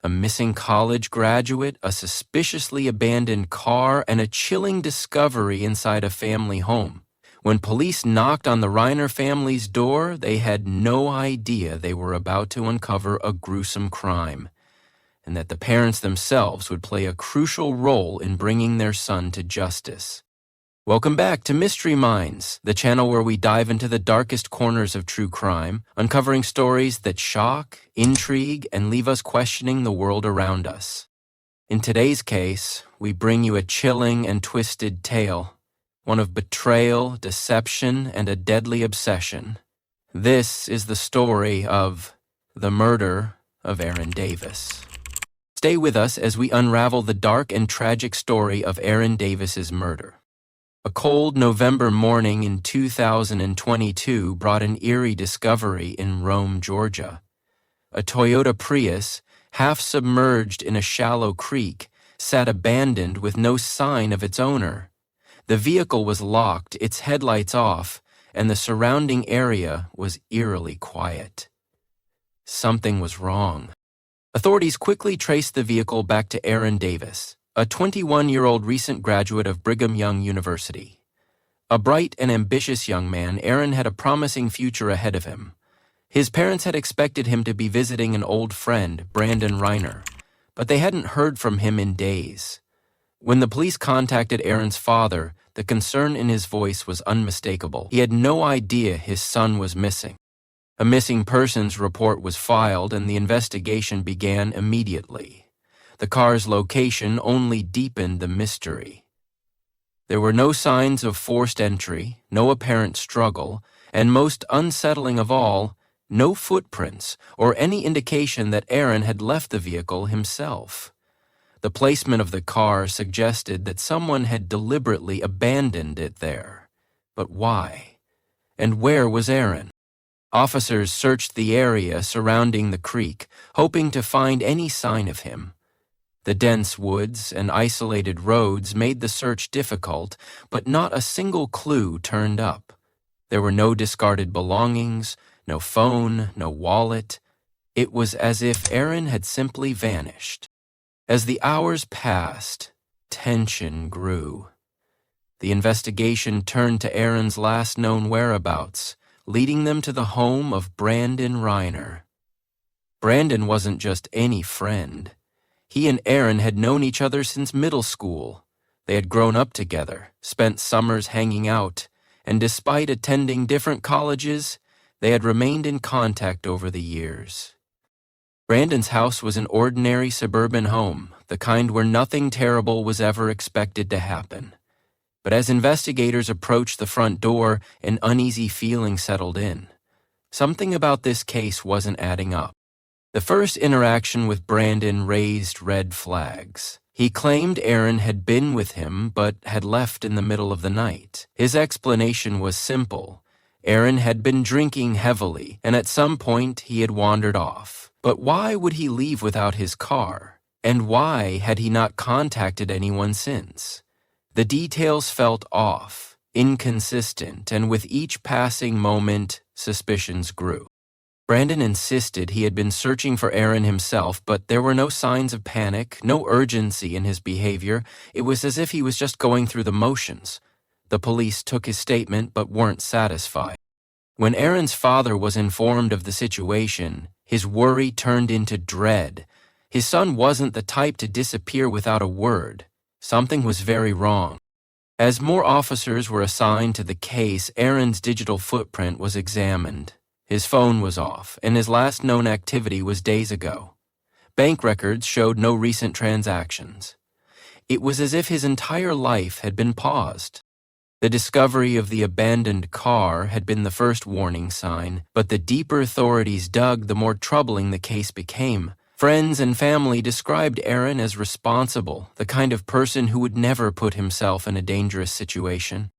A missing college graduate, a suspiciously abandoned car, and a chilling discovery inside a family home. When police knocked on the Ryner family's door, they had no idea they were about to uncover a gruesome crime, and that the parents themselves would play a crucial role in bringing their son to justice. Welcome back to Mystery Minds, the channel where we dive into the darkest corners of true crime, uncovering stories that shock, intrigue, and leave us questioning the world around us. In today's case, we bring you a chilling and twisted tale, one of betrayal, deception, and a deadly obsession. This is the story of the murder of Aaron Davis. Stay with us as we unravel the dark and tragic story of Aaron Davis's murder. A cold November morning in 2022 brought an eerie discovery in Rome, Georgia. A Toyota Prius, half submerged in a shallow creek, sat abandoned with no sign of its owner. The vehicle was locked, its headlights off, and the surrounding area was eerily quiet. Something was wrong. Authorities quickly traced the vehicle back to Aaron Davis, a 21-year-old recent graduate of Brigham Young University. A bright and ambitious young man, Aaron had a promising future ahead of him. His parents had expected him to be visiting an old friend, Ryner, but they hadn't heard from him in days. When the police contacted Aaron's father, the concern in his voice was unmistakable. He had no idea his son was missing. A missing persons report was filed and the investigation began immediately. The car's location only deepened the mystery. There were no signs of forced entry, no apparent struggle, and most unsettling of all, no footprints or any indication that Aaron had left the vehicle himself. The placement of the car suggested that someone had deliberately abandoned it there. But why? And where was Aaron? Officers searched the area surrounding the creek, hoping to find any sign of him. The dense woods and isolated roads made the search difficult, but not a single clue turned up. There were no discarded belongings, no phone, no wallet. It was as if Aaron had simply vanished. As the hours passed, tension grew. The investigation turned to Aaron's last known whereabouts, leading them to the home of Ryner. Brandon wasn't just any friend. He and Aaron had known each other since middle school. They had grown up together, spent summers hanging out, and despite attending different colleges, they had remained in contact over the years. Brandon's house was an ordinary suburban home, the kind where nothing terrible was ever expected to happen. But as investigators approached the front door, an uneasy feeling settled in. Something about this case wasn't adding up. The first interaction with Brandon raised red flags. He claimed Aaron had been with him but had left in the middle of the night. His explanation was simple. Aaron had been drinking heavily, and at some point he had wandered off. But why would he leave without his car? And why had he not contacted anyone since? The details felt off, inconsistent, and with each passing moment, suspicions grew. Brandon insisted he had been searching for Aaron himself, but there were no signs of panic, no urgency in his behavior. It was as if he was just going through the motions. The police took his statement but weren't satisfied. When Aaron's father was informed of the situation, his worry turned into dread. His son wasn't the type to disappear without a word. Something was very wrong. As more officers were assigned to the case, Aaron's digital footprint was examined. His phone was off, and his last known activity was days ago. Bank records showed no recent transactions. It was as if his entire life had been paused. The discovery of the abandoned car had been the first warning sign, but the deeper authorities dug, the more troubling the case became. Friends and family described Aaron as responsible, the kind of person who would never put himself in a dangerous situation.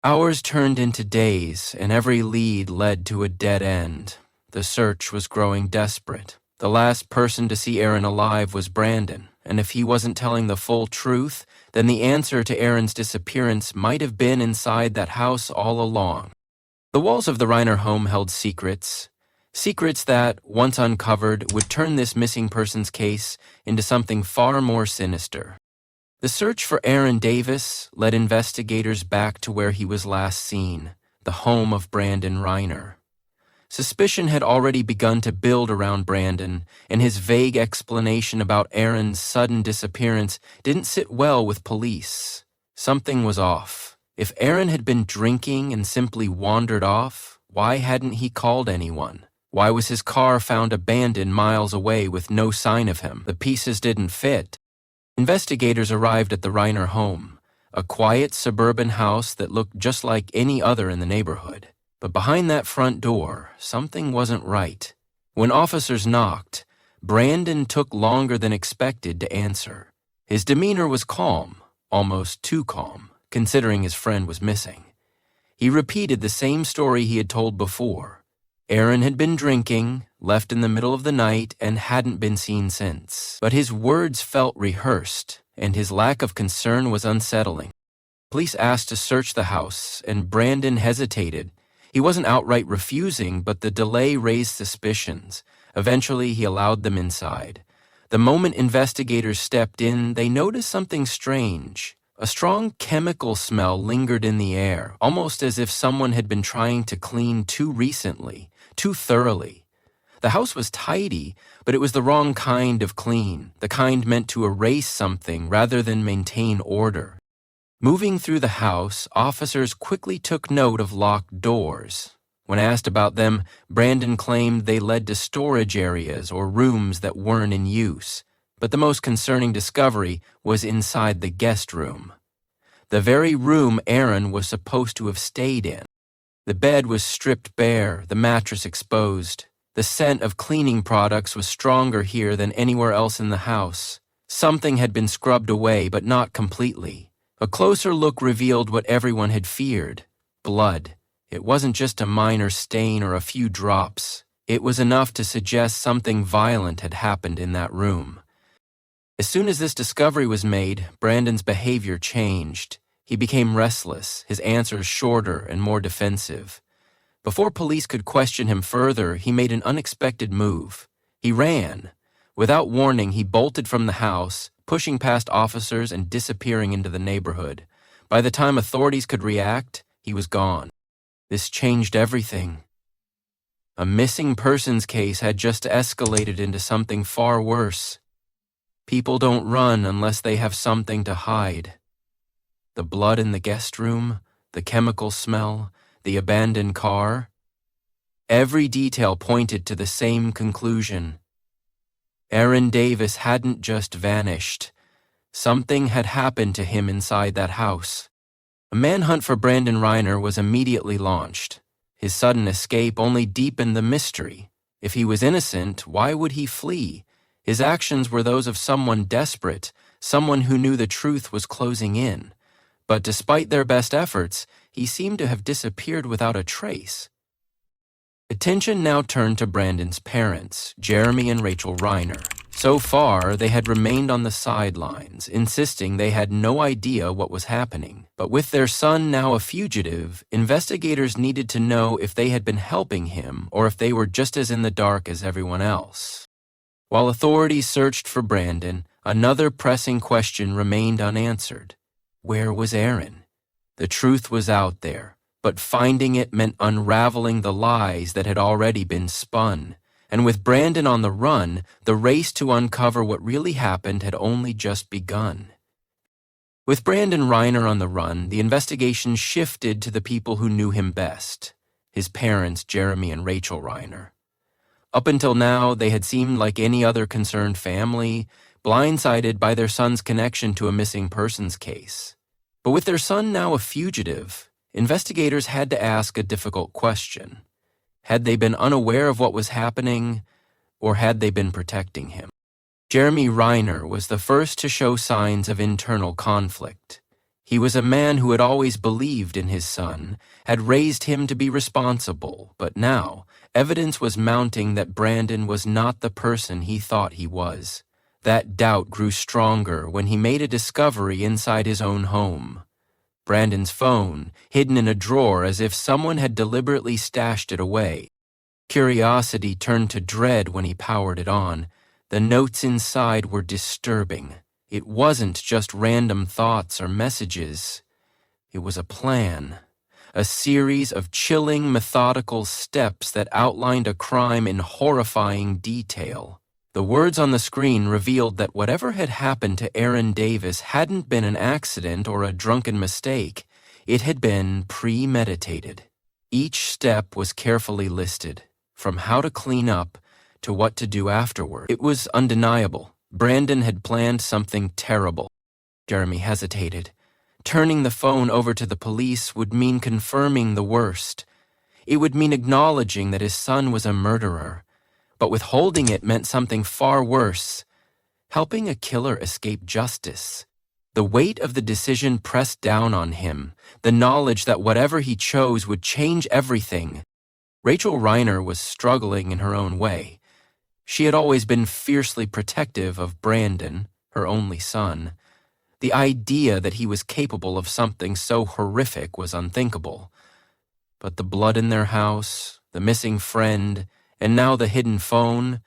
Hours turned into days, and every lead led to a dead end. The search was growing desperate. The last person to see Aaron alive was Brandon, and if he wasn't telling the full truth, then the answer to Aaron's disappearance might have been inside that house all along. The walls of the Ryner home held secrets. Secrets that, once uncovered, would turn this missing persons case into something far more sinister. The search for Aaron Davis led investigators back to where he was last seen, the home of Brandon Ryner. Suspicion had already begun to build around Brandon, and his vague explanation about Aaron's sudden disappearance didn't sit well with police. Something was off. If Aaron had been drinking and simply wandered off, why hadn't he called anyone? Why was his car found abandoned miles away with no sign of him? The pieces didn't fit. Investigators arrived at the Ryner home, a quiet suburban house that looked just like any other in the neighborhood. But behind that front door, something wasn't right. When officers knocked, Brandon took longer than expected to answer. His demeanor was calm, almost too calm, considering his friend was missing. He repeated the same story he had told before. Aaron had been drinking, left in the middle of the night, and hadn't been seen since. But his words felt rehearsed, and his lack of concern was unsettling. Police asked to search the house, and Brandon hesitated. He wasn't outright refusing, but the delay raised suspicions. Eventually, he allowed them inside. The moment investigators stepped in, they noticed something strange. A strong chemical smell lingered in the air, almost as if someone had been trying to clean too recently. Too thoroughly. The house was tidy, but it was the wrong kind of clean, the kind meant to erase something rather than maintain order. Moving through the house, officers quickly took note of locked doors. When asked about them, Brandon claimed they led to storage areas or rooms that weren't in use. But the most concerning discovery was inside the guest room. The very room Aaron was supposed to have stayed in. The bed was stripped bare, the mattress exposed. The scent of cleaning products was stronger here than anywhere else in the house. Something had been scrubbed away, but not completely. A closer look revealed what everyone had feared: blood. It wasn't just a minor stain or a few drops. It was enough to suggest something violent had happened in that room. As soon as this discovery was made, Brandon's behavior changed. He became restless, his answers shorter and more defensive. Before police could question him further, he made an unexpected move. He ran. Without warning, he bolted from the house, pushing past officers and disappearing into the neighborhood. By the time authorities could react, he was gone. This changed everything. A missing persons case had just escalated into something far worse. People don't run unless they have something to hide. The blood in the guest room, the chemical smell, the abandoned car. Every detail pointed to the same conclusion. Aaron Davis hadn't just vanished. Something had happened to him inside that house. A manhunt for Brandon Ryner was immediately launched. His sudden escape only deepened the mystery. If he was innocent, why would he flee? His actions were those of someone desperate, someone who knew the truth was closing in. But despite their best efforts, he seemed to have disappeared without a trace. Attention now turned to Brandon's parents, Jeremy and Rachel Ryner. So far, they had remained on the sidelines, insisting they had no idea what was happening. But with their son now a fugitive, investigators needed to know if they had been helping him or if they were just as in the dark as everyone else. While authorities searched for Brandon, another pressing question remained unanswered. Where was Aaron? The truth was out there, but finding it meant unraveling the lies that had already been spun. And with Brandon on the run, the race to uncover what really happened had only just begun. With Brandon Ryner on the run, the investigation shifted to the people who knew him best, his parents, Jeremy and Rachel Ryner. Up until now, they had seemed like any other concerned family, blindsided by their son's connection to a missing persons case. But with their son now a fugitive, investigators had to ask a difficult question. Had they been unaware of what was happening, or had they been protecting him? Jeremy Ryner was the first to show signs of internal conflict. He was a man who had always believed in his son, had raised him to be responsible, but now evidence was mounting that Brandon was not the person he thought he was. That doubt grew stronger when he made a discovery inside his own home. Brandon's phone, hidden in a drawer as if someone had deliberately stashed it away. Curiosity turned to dread when he powered it on. The notes inside were disturbing. It wasn't just random thoughts or messages. It was a plan. A series of chilling, methodical steps that outlined a crime in horrifying detail. The words on the screen revealed that whatever had happened to Aaron Davis hadn't been an accident or a drunken mistake. It had been premeditated. Each step was carefully listed, from how to clean up to what to do afterward. It was undeniable. Brandon had planned something terrible. Jeremy hesitated. Turning the phone over to the police would mean confirming the worst. It would mean acknowledging that his son was a murderer. But withholding it meant something far worse, helping a killer escape justice. The weight of the decision pressed down on him, the knowledge that whatever he chose would change everything. Rachel Ryner was struggling in her own way. She had always been fiercely protective of Brandon, her only son. The idea that he was capable of something so horrific was unthinkable. But the blood in their house, the missing friend, and now the hidden phone,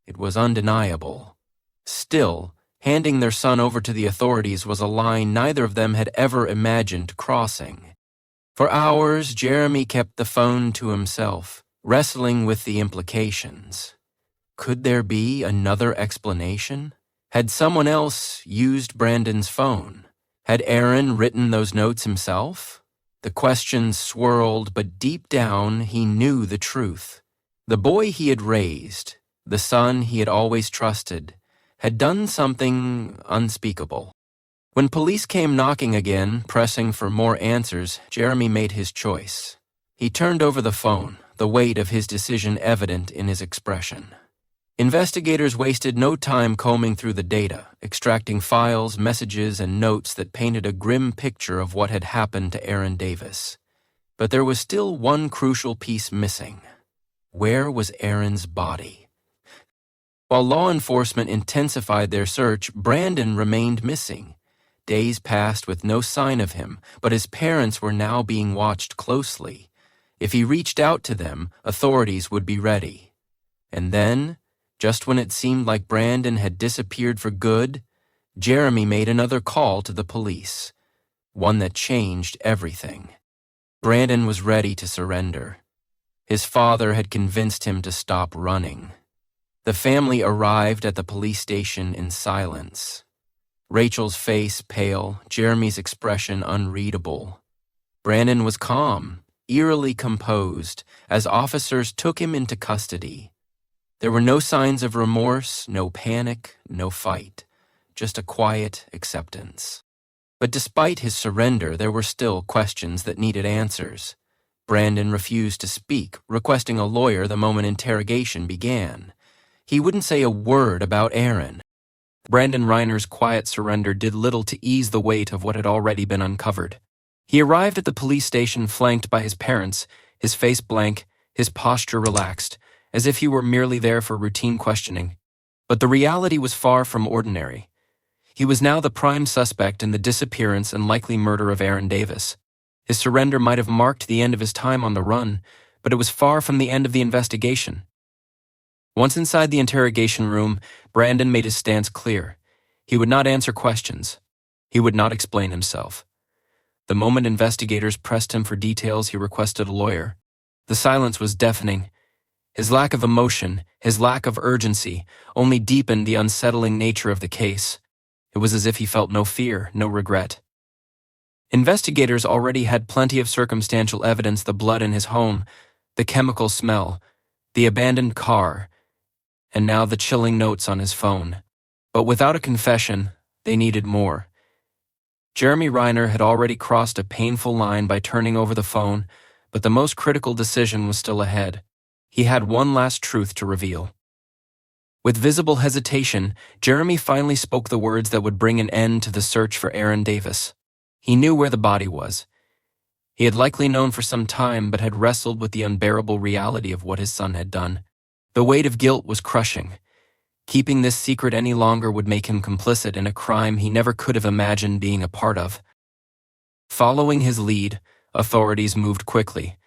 it was undeniable. Still, handing their son over to the authorities was a line neither of them had ever imagined crossing. For hours, Jeremy kept the phone to himself, wrestling with the implications. Could there be another explanation? Had someone else used Brandon's phone? Had Aaron written those notes himself? The questions swirled, but deep down he knew the truth. The boy he had raised, the son he had always trusted, had done something unspeakable. When police came knocking again, pressing for more answers, Jeremy made his choice. He turned over the phone, the weight of his decision evident in his expression. Investigators wasted no time combing through the data, extracting files, messages, and notes that painted a grim picture of what had happened to Aaron Davis. But there was still one crucial piece missing. Where was Aaron's body? While law enforcement intensified their search, Brandon remained missing. Days passed with no sign of him, but his parents were now being watched closely. If he reached out to them, authorities would be ready. And then, just when it seemed like Brandon had disappeared for good, Jeremy made another call to the police, one that changed everything. Brandon was ready to surrender. His father had convinced him to stop running. The family arrived at the police station in silence. Rachel's face pale, Jeremy's expression unreadable. Brandon was calm, eerily composed, as officers took him into custody. There were no signs of remorse, no panic, no fight, just a quiet acceptance. But despite his surrender, there were still questions that needed answers. Brandon refused to speak, requesting a lawyer the moment interrogation began. He wouldn't say a word about Aaron. Brandon Ryner's quiet surrender did little to ease the weight of what had already been uncovered. He arrived at the police station flanked by his parents, his face blank, his posture relaxed, as if he were merely there for routine questioning. But the reality was far from ordinary. He was now the prime suspect in the disappearance and likely murder of Aaron Davis. His surrender might have marked the end of his time on the run, but it was far from the end of the investigation. Once inside the interrogation room, Brandon made his stance clear. He would not answer questions. He would not explain himself. The moment investigators pressed him for details, he requested a lawyer. The silence was deafening. His lack of emotion, his lack of urgency, only deepened the unsettling nature of the case. It was as if he felt no fear, no regret. Investigators already had plenty of circumstantial evidence: the blood in his home, the chemical smell, the abandoned car, and now the chilling notes on his phone. But without a confession, they needed more. Jeremy Ryner had already crossed a painful line by turning over the phone, but the most critical decision was still ahead. He had one last truth to reveal. With visible hesitation, Jeremy finally spoke the words that would bring an end to the search for Aaron Davis. He knew where the body was. He had likely known for some time, but had wrestled with the unbearable reality of what his son had done. The weight of guilt was crushing. Keeping this secret any longer would make him complicit in a crime he never could have imagined being a part of. Following his lead, authorities moved quickly.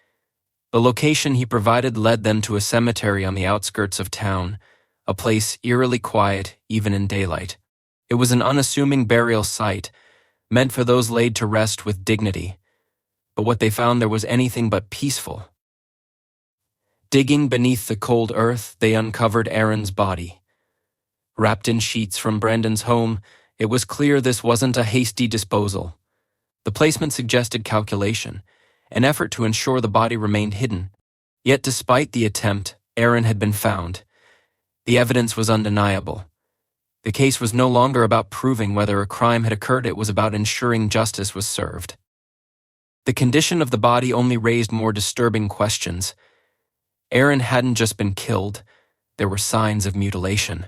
The location he provided led them to a cemetery on the outskirts of town, a place eerily quiet even in daylight. It was an unassuming burial site, meant for those laid to rest with dignity. But what they found there was anything but peaceful. Digging beneath the cold earth, they uncovered Aaron's body. Wrapped in sheets from Brandon's home, it was clear this wasn't a hasty disposal. The placement suggested calculation, an effort to ensure the body remained hidden. Yet despite the attempt, Aaron had been found. The evidence was undeniable. The case was no longer about proving whether a crime had occurred, it was about ensuring justice was served. The condition of the body only raised more disturbing questions. Aaron hadn't just been killed, there were signs of mutilation.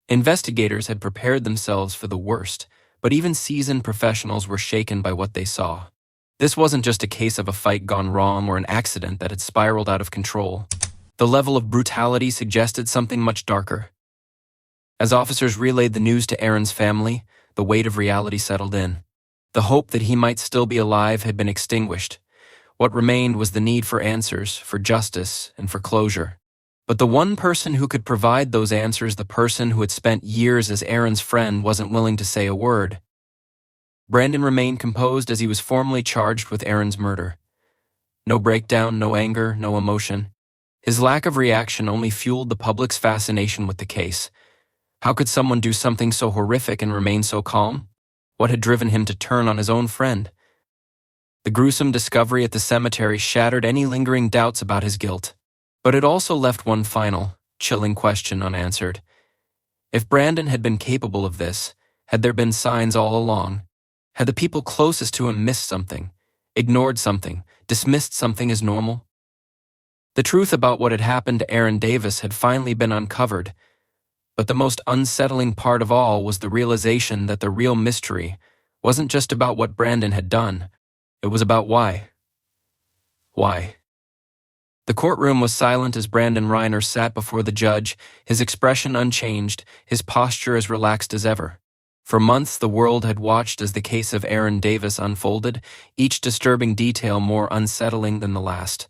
Investigators had prepared themselves for the worst, but even seasoned professionals were shaken by what they saw. This wasn't just a case of a fight gone wrong or an accident that had spiraled out of control. The level of brutality suggested something much darker. As officers relayed the news to Aaron's family, the weight of reality settled in. The hope that he might still be alive had been extinguished. What remained was the need for answers, for justice, and for closure. But the one person who could provide those answers, the person who had spent years as Aaron's friend, wasn't willing to say a word. Brandon remained composed as he was formally charged with Aaron's murder. No breakdown, no anger, no emotion. His lack of reaction only fueled the public's fascination with the case. How could someone do something so horrific and remain so calm? What had driven him to turn on his own friend? The gruesome discovery at the cemetery shattered any lingering doubts about his guilt. But it also left one final, chilling question unanswered. If Brandon had been capable of this, had there been signs all along? Had the people closest to him missed something, ignored something, dismissed something as normal? The truth about what had happened to Aaron Davis had finally been uncovered, but the most unsettling part of all was the realization that the real mystery wasn't just about what Brandon had done, it was about why. Why? The courtroom was silent as Brandon Ryner sat before the judge, his expression unchanged, his posture as relaxed as ever. For months, the world had watched as the case of Aaron Davis unfolded, each disturbing detail more unsettling than the last.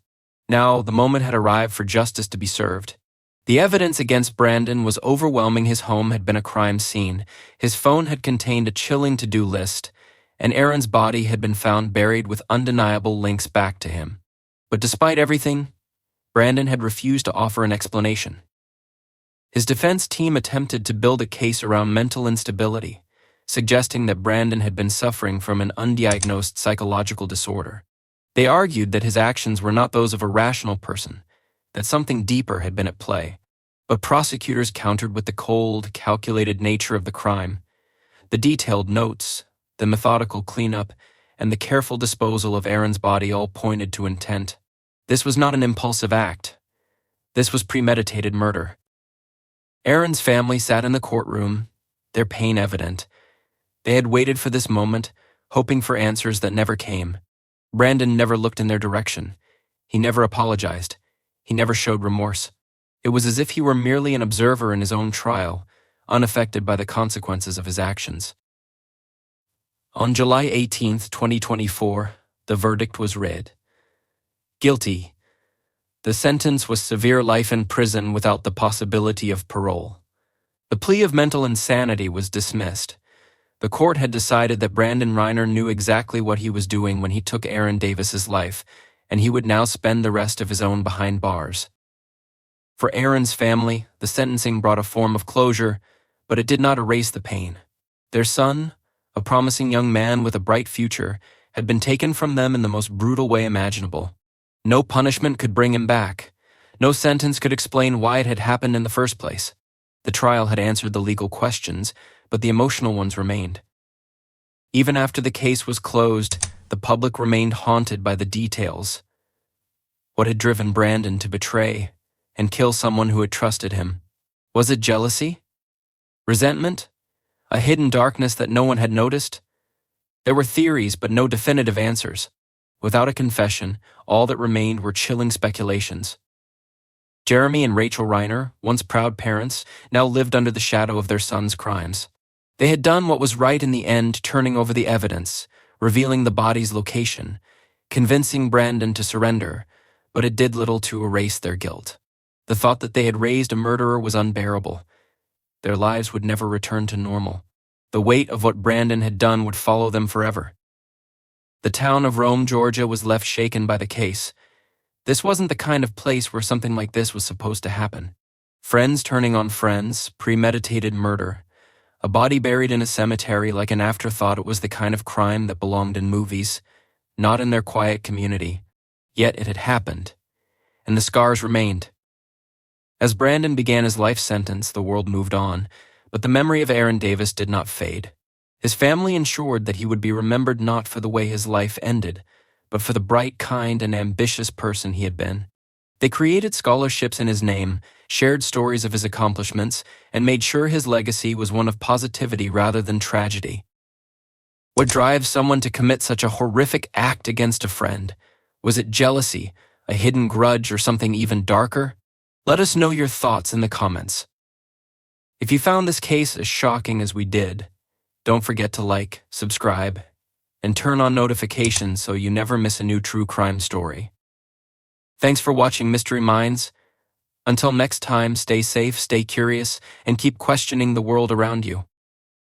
Now, the moment had arrived for justice to be served. The evidence against Brandon was overwhelming. His home had been a crime scene, his phone had contained a chilling to-do list, and Aaron's body had been found buried with undeniable links back to him. But despite everything, Brandon had refused to offer an explanation. His defense team attempted to build a case around mental instability, suggesting that Brandon had been suffering from an undiagnosed psychological disorder. They argued that his actions were not those of a rational person, that something deeper had been at play. But prosecutors countered with the cold, calculated nature of the crime. The detailed notes, the methodical cleanup, and the careful disposal of Aaron's body all pointed to intent. This was not an impulsive act. This was premeditated murder. Aaron's family sat in the courtroom, their pain evident. They had waited for this moment, hoping for answers that never came. Brandon never looked in their direction. He never apologized. He never showed remorse. It was as if he were merely an observer in his own trial, unaffected by the consequences of his actions. On July 18, 2024, the verdict was read. Guilty. The sentence was severe life in prison without the possibility of parole. The plea of mental insanity was dismissed. The court had decided that Brandon Ryner knew exactly what he was doing when he took Aaron Davis's life, and he would now spend the rest of his own behind bars. For Aaron's family, the sentencing brought a form of closure, but it did not erase the pain. Their son, a promising young man with a bright future, had been taken from them in the most brutal way imaginable. No punishment could bring him back. No sentence could explain why it had happened in the first place. The trial had answered the legal questions, but the emotional ones remained. Even after the case was closed, the public remained haunted by the details. What had driven Brandon to betray and kill someone who had trusted him? Was it jealousy? Resentment? A hidden darkness that no one had noticed? There were theories, but no definitive answers. Without a confession, all that remained were chilling speculations. Jeremy and Rachel Ryner, once proud parents, now lived under the shadow of their son's crimes. They had done what was right in the end, turning over the evidence, revealing the body's location, convincing Brandon to surrender, but it did little to erase their guilt. The thought that they had raised a murderer was unbearable. Their lives would never return to normal. The weight of what Brandon had done would follow them forever. The town of Rome, Georgia, was left shaken by the case. This wasn't the kind of place where something like this was supposed to happen. Friends turning on friends, premeditated murder. A body buried in a cemetery like an afterthought. It was the kind of crime that belonged in movies, not in their quiet community. Yet it had happened, and the scars remained. As Brandon began his life sentence, the world moved on, but the memory of Aaron Davis did not fade. His family ensured that he would be remembered not for the way his life ended, but for the bright, kind, and ambitious person he had been. They created scholarships in his name, shared stories of his accomplishments, and made sure his legacy was one of positivity rather than tragedy. What drives someone to commit such a horrific act against a friend? Was it jealousy, a hidden grudge, or something even darker? Let us know your thoughts in the comments. If you found this case as shocking as we did, don't forget to like, subscribe, and turn on notifications so you never miss a new true crime story. Thanks for watching Mystery Minds. Until next time, stay safe, stay curious, and keep questioning the world around you.